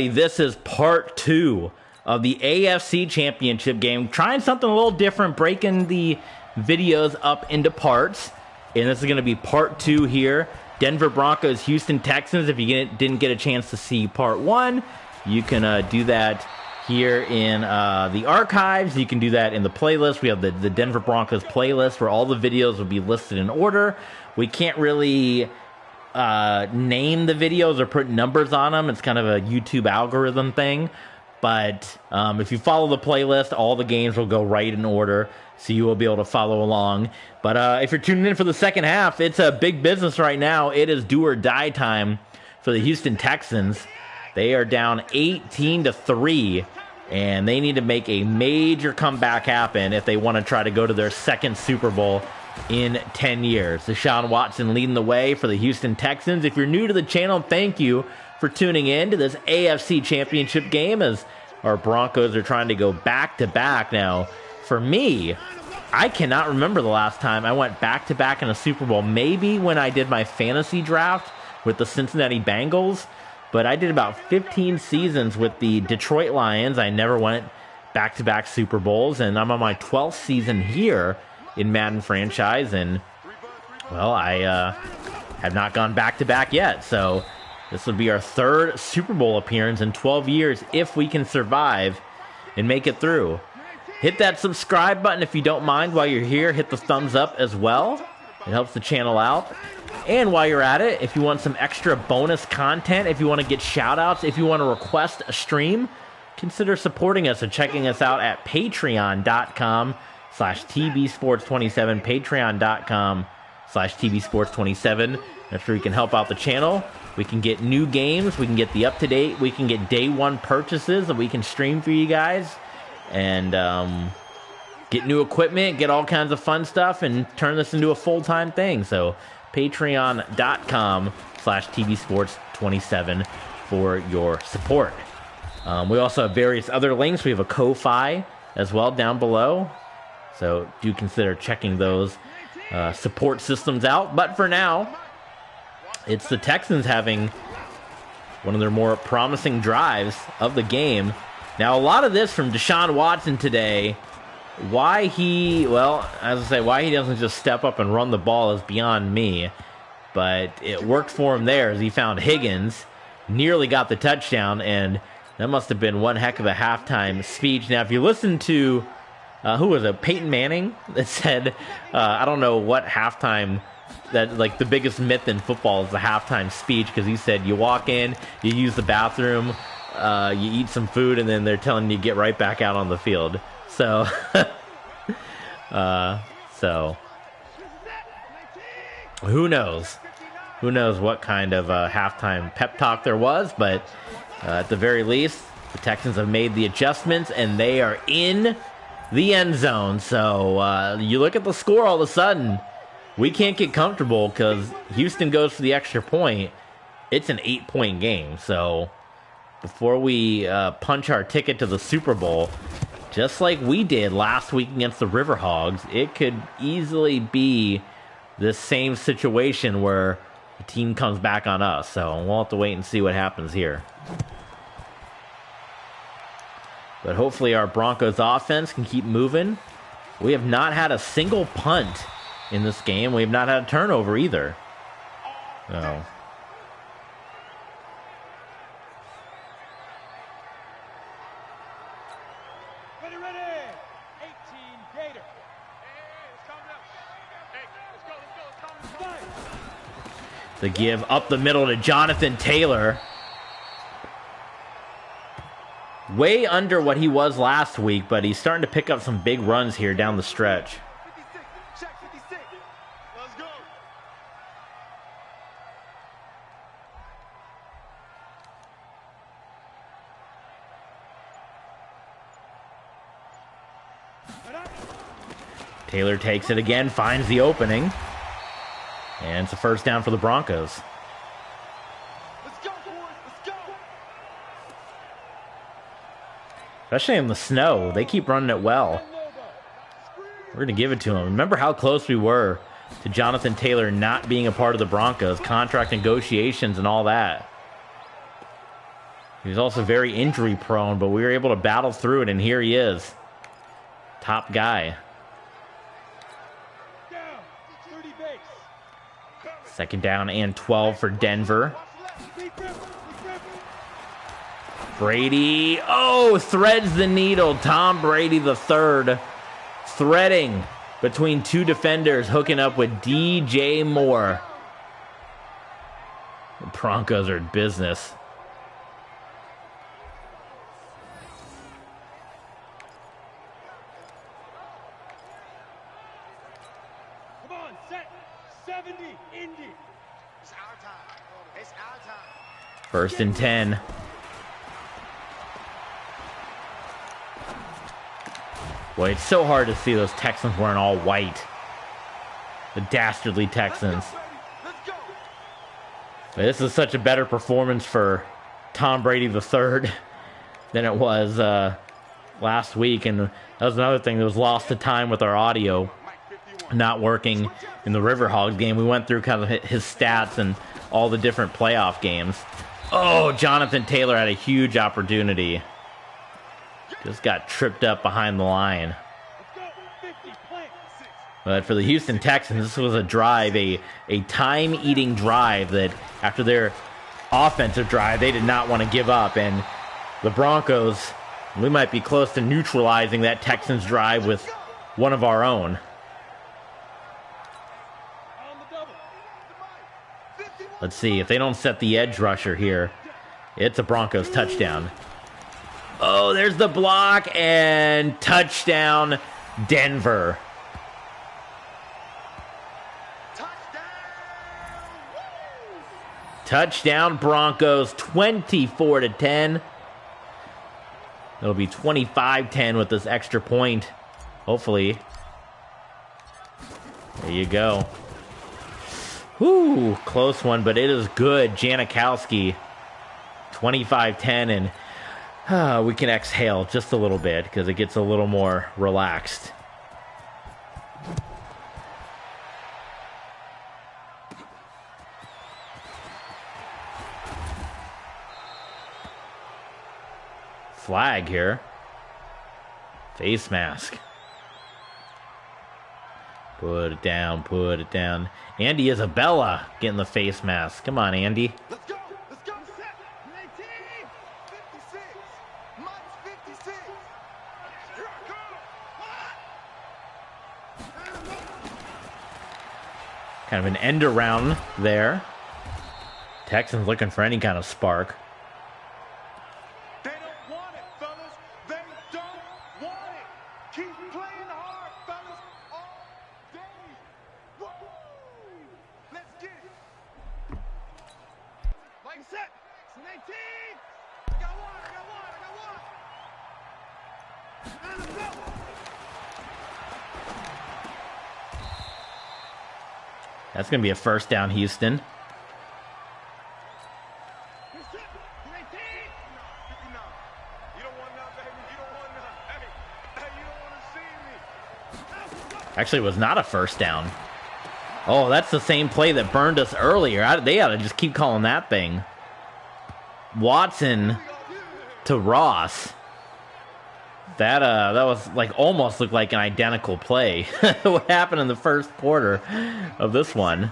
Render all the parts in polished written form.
This is part 2 of the AFC Championship game. Trying something a little different, breaking the videos up into parts. And this is going to be part 2 here. Denver Broncos, Houston Texans. If you didn't get a chance to see part 1, you can do that here in the archives. You can do that in the playlist. We have the Denver Broncos playlist where all the videos will be listed in order. We can't really name the videos or put numbers on them. It's kind of a YouTube algorithm thing. But if you follow the playlist, all the games will go right in order, so you will be able to follow along. But if you're tuning in for the second half, it's a big business right now. It is do or die time for the Houston Texans. They are down 18-3, and they need to make a major comeback happen if they want to try to go to their second Super Bowl in 10 years. Deshaun Watson leading the way for the Houston Texans. If you're new to the channel, thank you for tuning in to this AFC Championship game as our Broncos are trying to go back-to-back. Now, for me, I cannot remember the last time I went back-to-back in a Super Bowl. Maybe when I did my fantasy draft with the Cincinnati Bengals, but I did about 15 seasons with the Detroit Lions. I never went back-to-back Super Bowls, and I'm on my 12th season here in Madden franchise, and well, I have not gone back-to-back yet, so this will be our third Super Bowl appearance in 12 years if we can survive and make it through. Hit that subscribe button if you don't mind. While you're here, hit the thumbs up as well. It helps the channel out. And while you're at it, if you want some extra bonus content, if you want to get shout-outs, if you want to request a stream, consider supporting us and checking us out at patreon.com/TBSports27, patreon.com/TBSports27. That's where you can help out the channel. We can get new games. We can get the up-to-date. We can get day one purchases that we can stream for you guys. And get new equipment, get all kinds of fun stuff, and turn this into a full-time thing. So patreon.com/TBSports27 for your support. We also have various other links. We have a Ko-Fi as well down below. So do consider checking those support systems out. But for now, it's the Texans having one of their more promising drives of the game. Now, a lot of this from Deshaun Watson today. Why he doesn't just step up and run the ball is beyond me. But it worked for him there as he found Higgins, nearly got the touchdown, and that must have been one heck of a halftime speech. Now, if you listen to, who was it, Peyton Manning, that said, I don't know what halftime, that like the biggest myth in football is the halftime speech, because he said you walk in, you use the bathroom, you eat some food, and then they're telling you to get right back out on the field. So, who knows? Who knows what kind of halftime pep talk there was, but at the very least, the Texans have made the adjustments, and they are in the end zone. So, you look at the score, all of a sudden, we can't get comfortable because Houston goes for the extra point. It's an 8-point game, so before we punch our ticket to the Super Bowl, just like we did last week against the Riverhogs, it could easily be the same situation where the team comes back on us. So we'll have to wait and see what happens here. But hopefully our Broncos offense can keep moving. We have not had a single punt in this game. We have not had a turnover either. No. The give up the middle to Jonathan Taylor. Way under what he was last week, but he's starting to pick up some big runs here down the stretch. Let's go. Taylor takes it again, finds the opening. And it's a first down for the Broncos. Let's go, boys. Let's go. Especially in the snow. They keep running it well. We're going to give it to him. Remember how close we were to Jonathan Taylor not being a part of the Broncos, contract negotiations and all that. He's also very injury prone, but we were able to battle through it, and here he is. Top guy. Second down and 12 for Denver. Brady, threads the needle. Tom Brady the third, threading between two defenders, hooking up with DJ Moore. The Broncos are in business. Come on, set 70, Indy. It's our time. It's our time. First and 10. Boy, it's so hard to see those Texans wearing all white. The dastardly Texans. But this is such a better performance for Tom Brady III than it was last week. And that was another thing that was lost to time with our audio not working in the Riverhogs game. We went through kind of his stats and all the different playoff games. Oh, Jonathan Taylor had a huge opportunity. Just got tripped up behind the line. But for the Houston Texans, this was a drive, a time-eating drive that after their offensive drive, they did not want to give up. And the Broncos, we might be close to neutralizing that Texans drive with one of our own. Let's see, if they don't set the edge rusher here, it's a Broncos touchdown. Oh, there's the block, and touchdown, Denver. Touchdown, Broncos, 24-10. It'll be 25-10 with this extra point, hopefully. There you go. Whew, close one, but it is good. Janikowski, 25-10, and we can exhale just a little bit because it gets a little more relaxed. Flag here. Face mask. Put it down, put it down. Andy Isabella getting the face mask. Come on, Andy. Let's go. Let's go. Set. 19. 56. Minus 56. Here I go. Kind of an end around there. Texans looking for any kind of spark. They don't want it, fellas. They don't want it. Keep playing hard, fellas. All day. Woo! Let's get it. Like set. 19. I got one. And let's go. That's going to be a first down, Houston. Actually, it was not a first down. Oh, that's the same play that burned us earlier. They ought to just keep calling that thing. Watson to Ross. That was like almost looked like an identical play. What happened in the first quarter of this one?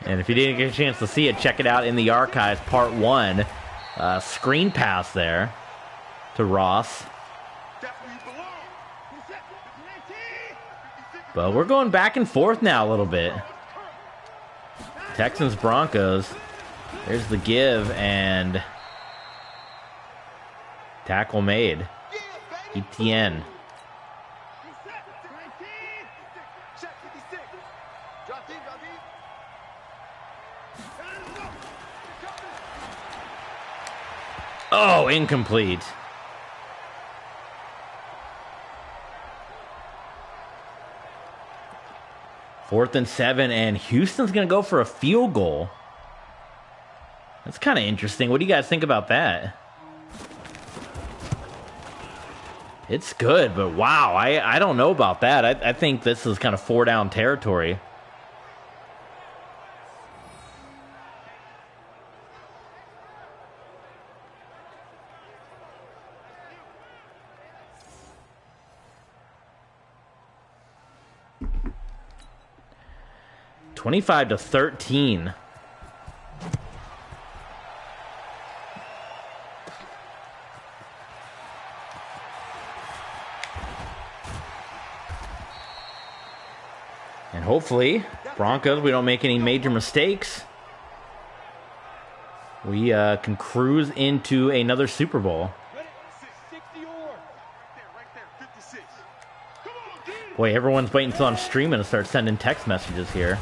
And if you didn't get a chance to see it, check it out in the archives, part 1. Screen pass there to Ross. But we're going back and forth now a little bit. Texans, Broncos. There's the give, and tackle made. ETN. Oh, incomplete. Fourth and 7, and Houston's going to go for a field goal. That's kind of interesting. What do you guys think about that? It's good, but wow, I don't know about that. I think this is kind of 4-down territory. 25-13. And hopefully, Broncos, we don't make any major mistakes. We can cruise into another Super Bowl. Boy, everyone's waiting until I'm streaming to start sending text messages here.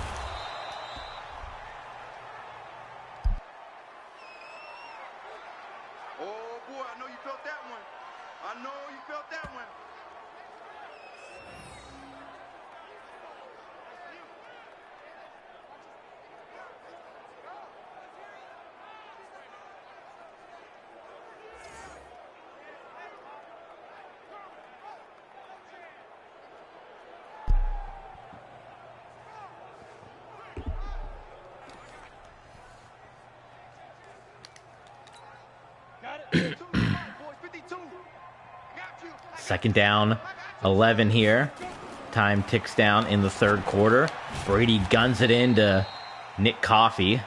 Oh boy, I know you felt that one. I know you felt that one. Second down, 11 here. Time ticks down in the third quarter. Brady guns it into Nick Coffey.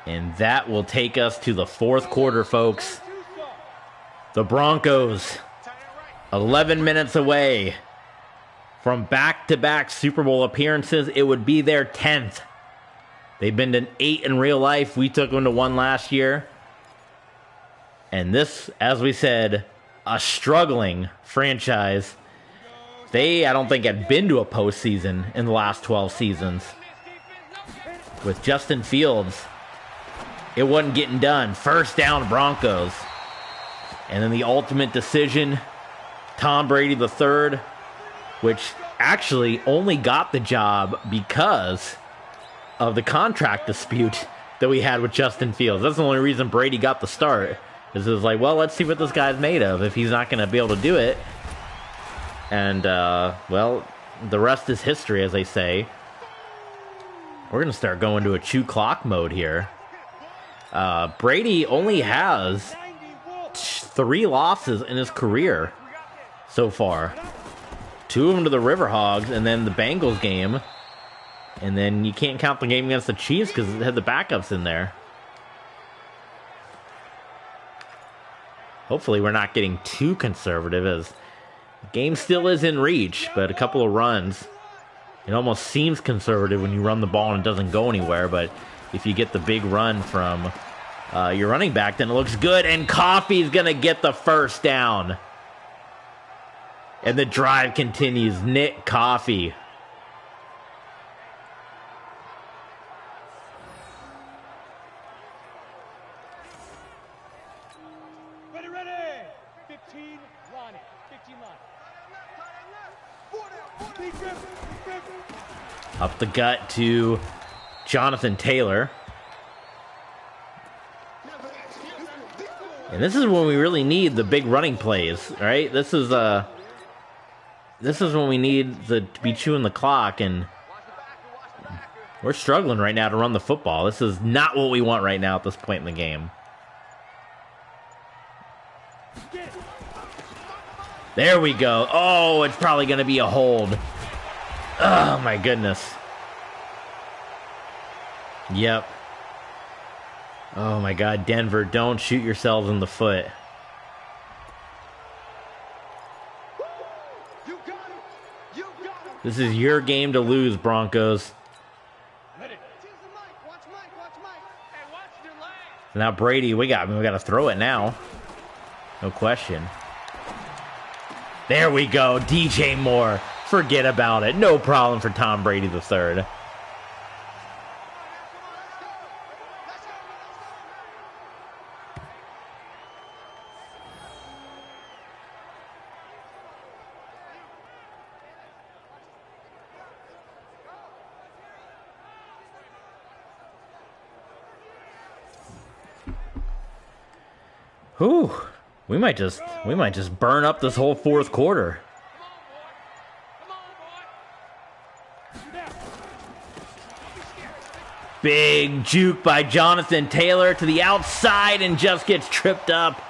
And that will take us to the fourth quarter, folks. The Broncos, 11 minutes away from back-to-back Super Bowl appearances. It would be their 10th. They've been to 8 in real life. We took them to 1 last year. And this, as we said, a struggling franchise. They, I don't think, had been to a postseason in the last 12 seasons. With Justin Fields, it wasn't getting done. First down, Broncos. And then the ultimate decision, Tom Brady III, which actually only got the job because of the contract dispute that we had with Justin Fields. That's the only reason Brady got the start. Is it was like, well, let's see what this guy's made of if he's not going to be able to do it. And, well, the rest is history, as they say. We're going to start going to a chew clock mode here. Brady only has 3 losses in his career so far. 2 of them to the Riverhogs, and then the Bengals game. And then you can't count the game against the Chiefs because it had the backups in there. Hopefully we're not getting too conservative, as the game still is in reach, but a couple of runs. It almost seems conservative when you run the ball and it doesn't go anywhere, but if you get the big run from your running back, then it looks good, and Coffey's going to get the first down. And the drive continues. Nick Coffey. Up the gut to Jonathan Taylor. And this is when we really need the big running plays, right? This is when we need to be chewing the clock, and we're struggling right now to run the football. This is not what we want right now at this point in the game. There we go. Oh, it's probably going to be a hold. Oh, my goodness. Yep. Oh, my God. Denver, don't shoot yourselves in the foot. This is your game to lose, Broncos. Now Brady, we got to throw it now. No question. There we go. DJ Moore. Forget about it. No problem for Tom Brady III. Whew. We might just burn up this whole fourth quarter. Big juke by Jonathan Taylor to the outside and just gets tripped up.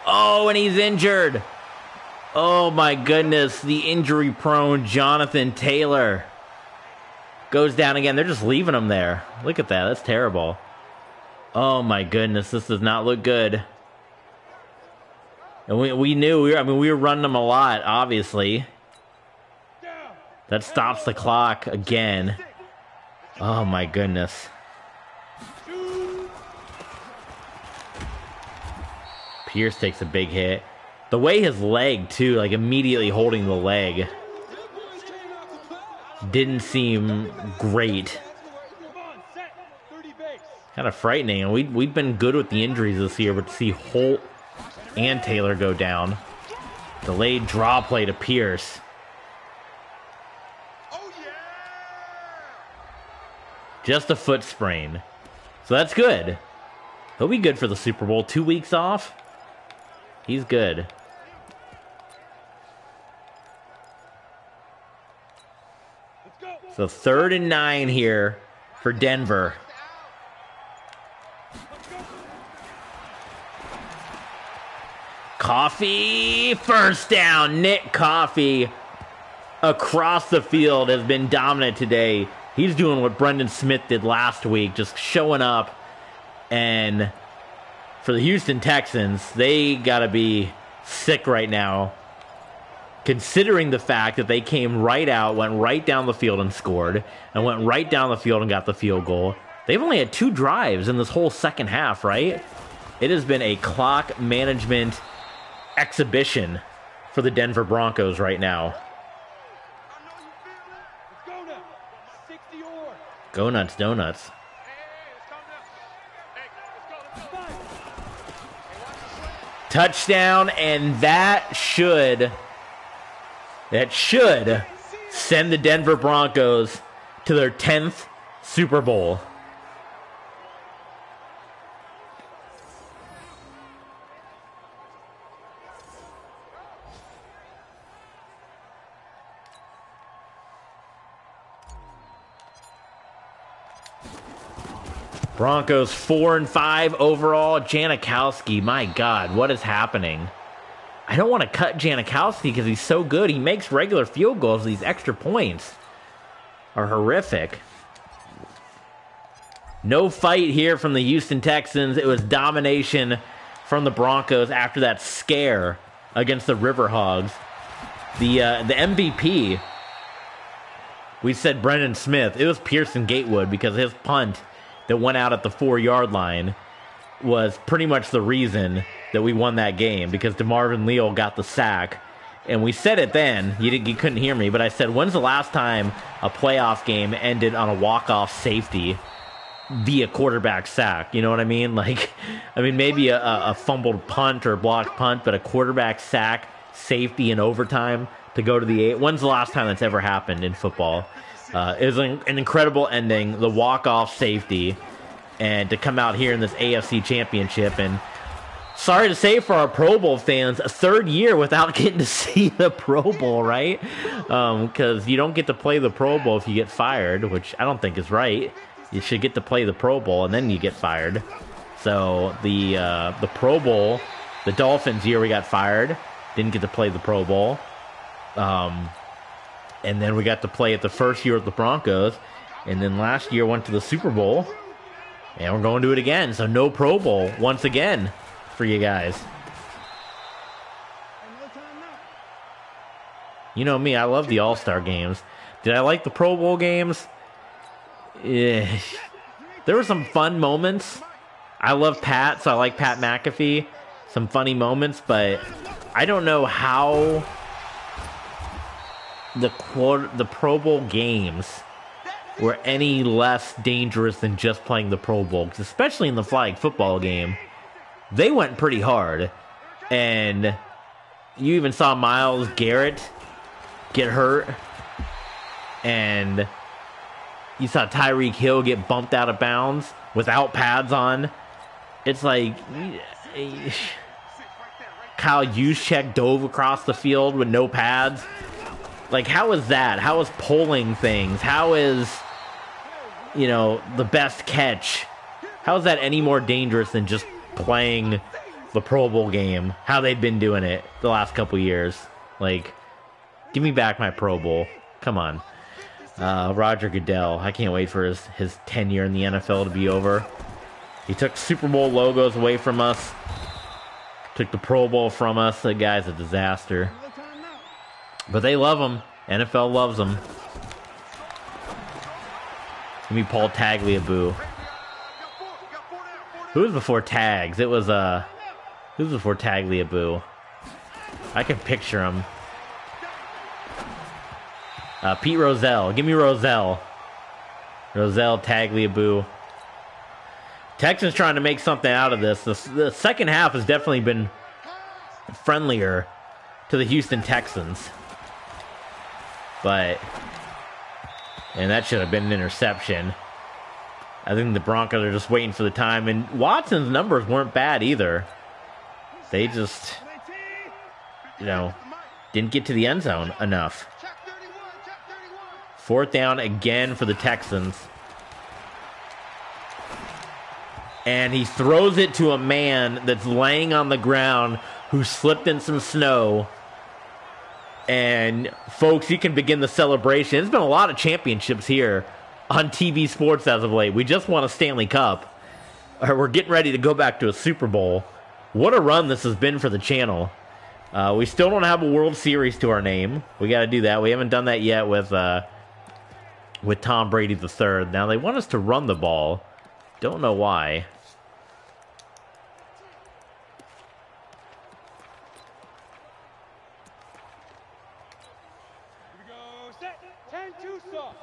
Oh, and he's injured. Oh my goodness, the injury-prone Jonathan Taylor goes down again. They're just leaving him there. Look at that. That's terrible. Oh my goodness, this does not look good. And we knew, we were running them a lot, obviously. That stops the clock again. Oh my goodness. Pierce takes a big hit. The way his leg, too, like immediately holding the leg, didn't seem great. Kind of frightening. And we've been good with the injuries this year, but to see Holt and Taylor go down. Delayed draw play to Pierce. Just a foot sprain. So that's good. He'll be good for the Super Bowl. 2 weeks off. He's good. So 3rd and 9 here for Denver. Coffee, first down. Nick Coffee across the field has been dominant today. He's doing what Brendan Smith did last week, just showing up. And for the Houston Texans, they got to be sick right now, considering the fact that they came right out, went right down the field and scored, and went right down the field and got the field goal. They've only had 2 drives in this whole second half, right? It has been a clock management exhibition for the Denver Broncos right now. Go nuts, donuts. Touchdown, and that should send the Denver Broncos to their 10th Super Bowl. Broncos 4-5 overall. Janikowski, my God, what is happening? I don't want to cut Janikowski because he's so good. He makes regular field goals. These extra points are horrific. No fight here from the Houston Texans. It was domination from the Broncos after that scare against the Riverhogs. The MVP, we said Brendan Smith. It was Pearson Gatewood because his punt that went out at the 4-yard line was pretty much the reason that we won that game, because DeMarvin Leal got the sack. And we said it then, you couldn't hear me, but I said, when's the last time a playoff game ended on a walk-off safety via quarterback sack? You know what I mean? Maybe a fumbled punt or blocked punt, but a quarterback sack, safety in overtime to go to the 8. When's the last time that's ever happened in football? It was an incredible ending, the walk-off safety, and to come out here in this AFC championship. And sorry to say for our Pro Bowl fans, a 3rd year without getting to see the Pro Bowl, right? Because you don't get to play the Pro Bowl if you get fired, which I don't think is right. You should get to play the Pro Bowl and then you get fired. So the Pro Bowl, the Dolphins year we got fired, didn't get to play the Pro Bowl. And then we got to play it the first year with the Broncos. And then last year went to the Super Bowl. And we're going to do it again. So no Pro Bowl once again for you guys. You know me, I love the All-Star games. Did I like the Pro Bowl games? There were some fun moments. I love Pat, so I like Pat McAfee. Some funny moments, but I don't know how the Pro Bowl games were any less dangerous than just playing the Pro Bowl, 'cause especially in the flag football game, they went pretty hard. And you even saw Myles Garrett get hurt, and you saw Tyreek Hill get bumped out of bounds without pads on. It's like Kyle Juszczyk dove across the field with no pads. Like, how is that? How is pulling things? How is, the best catch? How is that any more dangerous than just playing the Pro Bowl game? How they've been doing it the last couple years. Like, give me back my Pro Bowl. Come on. Roger Goodell. I can't wait for his tenure in the NFL to be over. He took Super Bowl logos away from us. Took the Pro Bowl from us. The guy's a disaster. But they love him. NFL loves him. Give me Paul Tagliabue. Who was before Tags? It was, who was before Tagliabue? I can picture him. Pete Rozelle. Give me Rozelle. Rozelle, Tagliabue. Texans trying to make something out of this. The second half has definitely been friendlier to the Houston Texans. And that should have been an interception. I think the Broncos are just waiting for the time. And Watson's numbers weren't bad either. They just, didn't get to the end zone enough. 4th down again for the Texans. And he throws it to a man that's laying on the ground who slipped in some snow. And, folks, you can begin the celebration. There's been a lot of championships here on TV sports as of late. We just won a Stanley Cup. We're getting ready to go back to a Super Bowl. What a run this has been for the channel. We still don't have a World Series to our name. We got to do that. We haven't done that yet with Tom Brady III. Now, they want us to run the ball. Don't know why.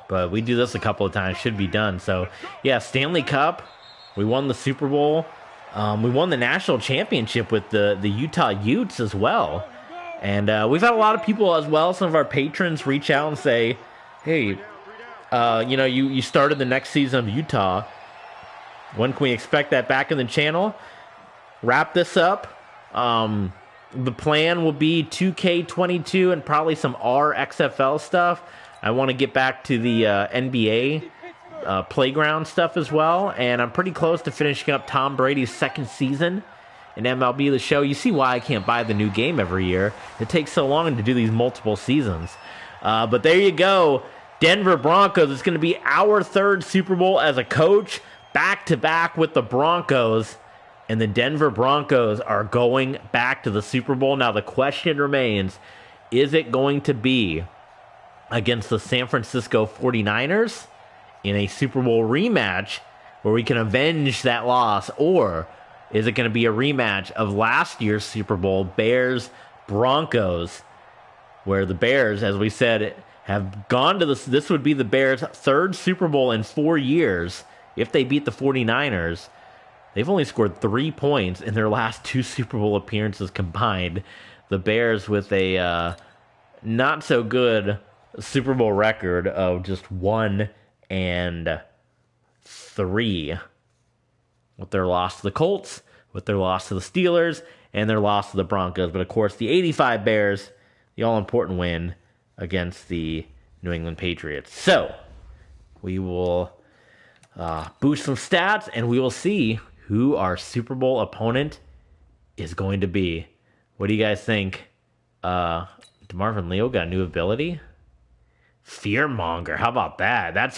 But we do this a couple of times. Should be done. So, yeah, Stanley Cup. We won the Super Bowl. We won the national championship with the Utah Utes as well. And we've had a lot of people as well. Some of our patrons reach out and say, hey, you started the next season of Utah. When can we expect that back in the channel? Wrap this up. The plan will be 2K22 and probably some RXFL stuff. I want to get back to the NBA playground stuff as well. And I'm pretty close to finishing up Tom Brady's second season in MLB The Show. You see why I can't buy the new game every year. It takes so long to do these multiple seasons. But there you go. Denver Broncos. It's going to be our 3rd Super Bowl as a coach. Back-to-back with the Broncos. And the Denver Broncos are going back to the Super Bowl. Now the question remains, is it going to be against the San Francisco 49ers in a Super Bowl rematch where we can avenge that loss? Or is it going to be a rematch of last year's Super Bowl, Bears-Broncos, where the Bears, as we said, have gone to this would be the Bears' 3rd Super Bowl in 4 years. If they beat the 49ers, they've only scored 3 points in their last 2 Super Bowl appearances combined. The Bears with a not so good Super Bowl record of just 1-3 with their loss to the Colts, with their loss to the Steelers, and their loss to the Broncos. But of course, the 85 Bears, the all-important win against the New England Patriots. So, we will boost some stats, and we will see who our Super Bowl opponent is going to be. What do you guys think? DeMarvin Leo got a new ability? Fearmonger. How about that? I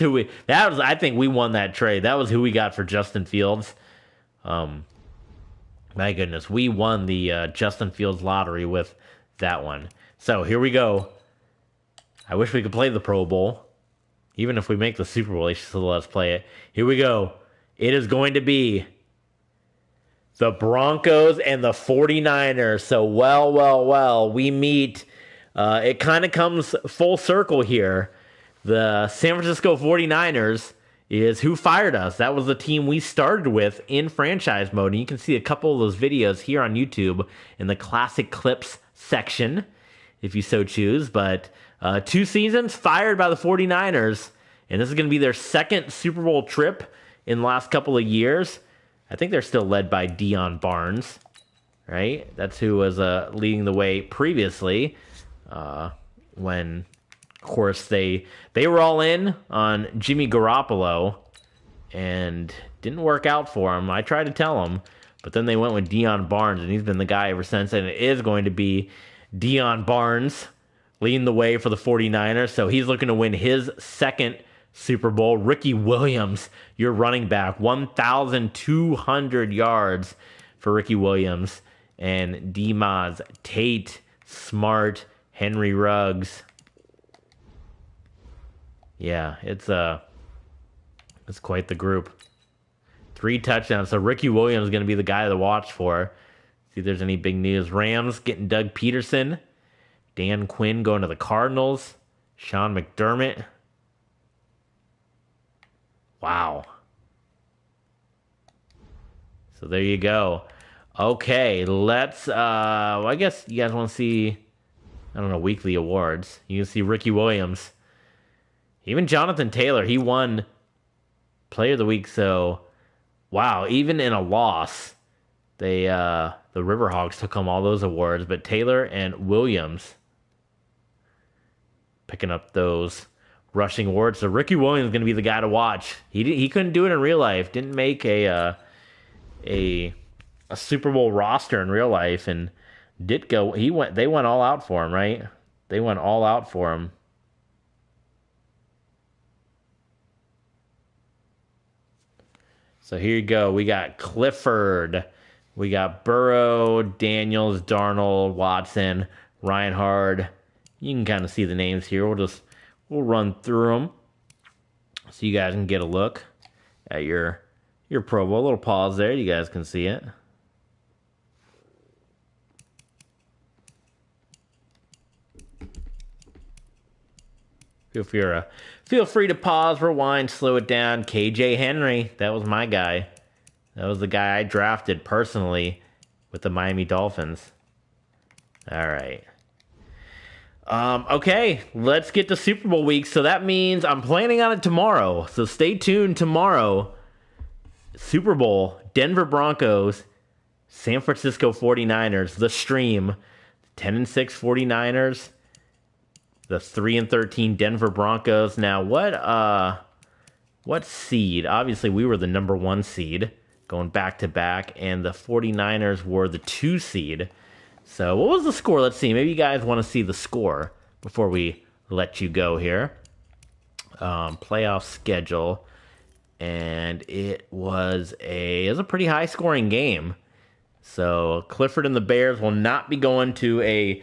think we won that trade. That was who we got for Justin Fields. My goodness. We won the Justin Fields lottery with that one. So here we go. I wish we could play the Pro Bowl. Even if we make the Super Bowl, they should still let us play it. Here we go. It is going to be the Broncos and the 49ers. So, well, we meet. It kind of comes full circle here. The San Francisco 49ers is who fired us. That was the team we started with in franchise mode. And you can see a couple of those videos here on YouTube in the classic clips section, if you so choose. But 2 seasons fired by the 49ers. And this is going to be their 2nd Super Bowl trip in the last couple of years. I think they're still led by Deion Barnes, right? That's who was leading the way previously. When, of course, they were all in on Jimmy Garoppolo and didn't work out for him. I tried to tell him, but then they went with Deion Barnes, and he's been the guy ever since, and it is going to be Deion Barnes leading the way for the 49ers. So he's looking to win his second Super Bowl. Ricky Williams, your running back, 1,200 yards for Ricky Williams. And D-Moz, Tate, Smart, Henry Ruggs. Yeah, it's quite the group. 3 touchdowns. So Ricky Williams is going to be the guy to watch for. See if there's any big news. Rams getting Doug Peterson. Dan Quinn going to the Cardinals. Sean McDermott. Wow. So there you go. Okay, let's, I guess you guys want to see, I don't know, weekly awards. You can see Ricky Williams. Even Jonathan Taylor, he won Player of the Week. So, wow, even in a loss, the Riverhawks took home all those awards. But Taylor and Williams picking up those rushing awards. So Ricky Williams is going to be the guy to watch. He couldn't do it in real life. Didn't make a Super Bowl roster in real life, and did go. They went all out for him, right? They went all out for him. So here you go. We got Clifford. We got Burrow, Daniels, Darnold, Watson, Reinhard. You can kind of see the names here. We'll run through them so you guys can get a look at your Pro Bowl. A little pause there. You guys can see it. Feel free to pause, rewind, slow it down. KJ Henry, that was my guy. That was the guy I drafted personally with the Miami Dolphins. All right. Okay, let's get to Super Bowl week. So that means I'm planning on it tomorrow. So stay tuned tomorrow. Super Bowl, Denver Broncos, San Francisco 49ers, the stream. 10-6 49ers. The 3-13 Denver Broncos. Now, what seed? Obviously, we were the number 1 seed going back to back, and the 49ers were the 2 seed. So, what was the score? Let's see. Maybe you guys want to see the score before we let you go here. Playoff schedule, and it was a pretty high scoring game. So, Clifford and the Bears will not be going to a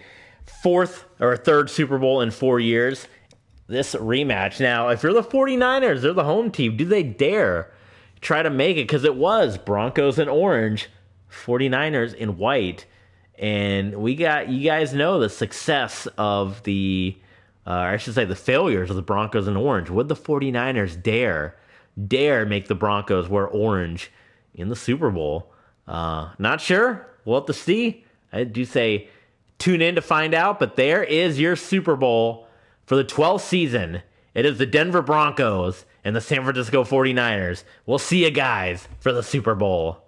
4th or 3rd Super Bowl in 4 years. This rematch. Now, if you're the 49ers, they're the home team. Do they dare try to make it? Because it was Broncos in orange, 49ers in white. And you guys know the success of the failures of the Broncos in orange. Would the 49ers dare make the Broncos wear orange in the Super Bowl? Not sure. We'll have to see. I do say tune in to find out, but there is your Super Bowl for the 12th season. It is the Denver Broncos and the San Francisco 49ers. We'll see you guys for the Super Bowl.